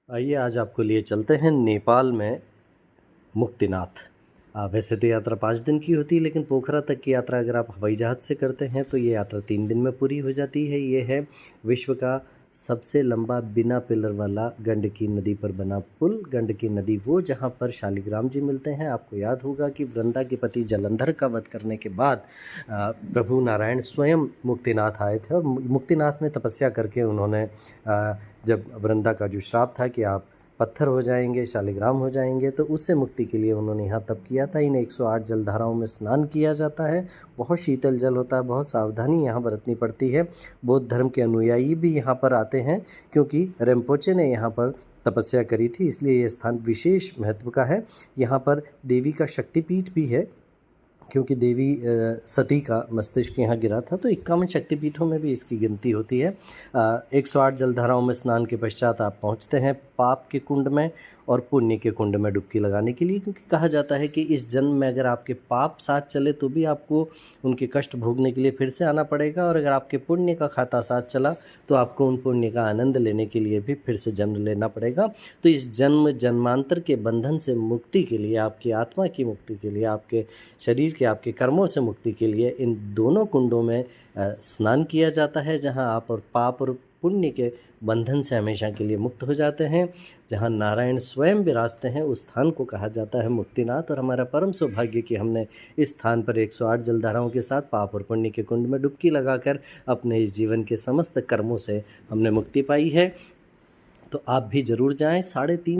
आइए आज आपको लिए चलते हैं नेपाल में मुक्तिनाथ। वैसे तो यात्रा 5 दिन की होती है, लेकिन पोखरा तक की यात्रा अगर आप हवाई जहाज़ से करते हैं तो ये यात्रा 3 दिन में पूरी हो जाती है। ये है विश्व का सबसे लंबा बिना पिलर वाला गंडकी नदी पर बना पुल। गंडकी नदी वो जहाँ पर शालिग्राम जी मिलते हैं। आपको याद होगा कि वृंदा के पति जलंधर का वध करने के बाद प्रभु नारायण स्वयं मुक्तिनाथ आए थे और मुक्तिनाथ में तपस्या करके उन्होंने जब वृंदा का जो श्राप था कि आप पत्थर हो जाएंगे, शालिग्राम हो जाएंगे, तो उससे मुक्ति के लिए उन्होंने यहाँ तप किया था। इन 108 जलधाराओं में स्नान किया जाता है। बहुत शीतल जल होता है, बहुत सावधानी यहाँ बरतनी पड़ती है। बौद्ध धर्म के अनुयायी भी यहाँ पर आते हैं क्योंकि रिम्पोचे ने यहाँ पर तपस्या करी थी, इसलिए ये स्थान विशेष महत्व का है। यहाँ पर देवी का शक्तिपीठ भी है क्योंकि देवी सती का मस्तिष्क यहाँ गिरा था, तो 51 शक्तिपीठों में भी इसकी गिनती होती है। 108 जलधाराओं में स्नान के पश्चात आप पहुँचते हैं पाप के कुंड में और पुण्य के कुंड में डुबकी लगाने के लिए, क्योंकि कहा जाता है कि इस जन्म में अगर आपके पाप साथ चले तो भी आपको उनके कष्ट भोगने के लिए फिर से आना पड़ेगा, और अगर आपके पुण्य का खाता साथ चला तो आपको उन पुण्य का आनंद लेने के लिए भी फिर से जन्म लेना पड़ेगा। तो इस जन्म जन्मांतर के बंधन से मुक्ति के लिए, आपकी आत्मा की मुक्ति के लिए, आपके शरीर के, आपके कर्मों से मुक्ति के लिए इन दोनों कुंडों में स्नान किया जाता है, जहां आप और पाप और पुण्य के बंधन से हमेशा के लिए मुक्त हो जाते हैं। जहां नारायण स्वयं विराजते हैं उस स्थान को कहा जाता है मुक्तिनाथ। और हमारा परम सौभाग्य कि हमने इस स्थान पर 108 जलधाराओं के साथ पाप और पुण्य के कुंड में डुबकी लगाकर अपने इस जीवन के समस्त कर्मों से हमने मुक्ति पाई है। तो आप भी ज़रूर जाएं। 3.5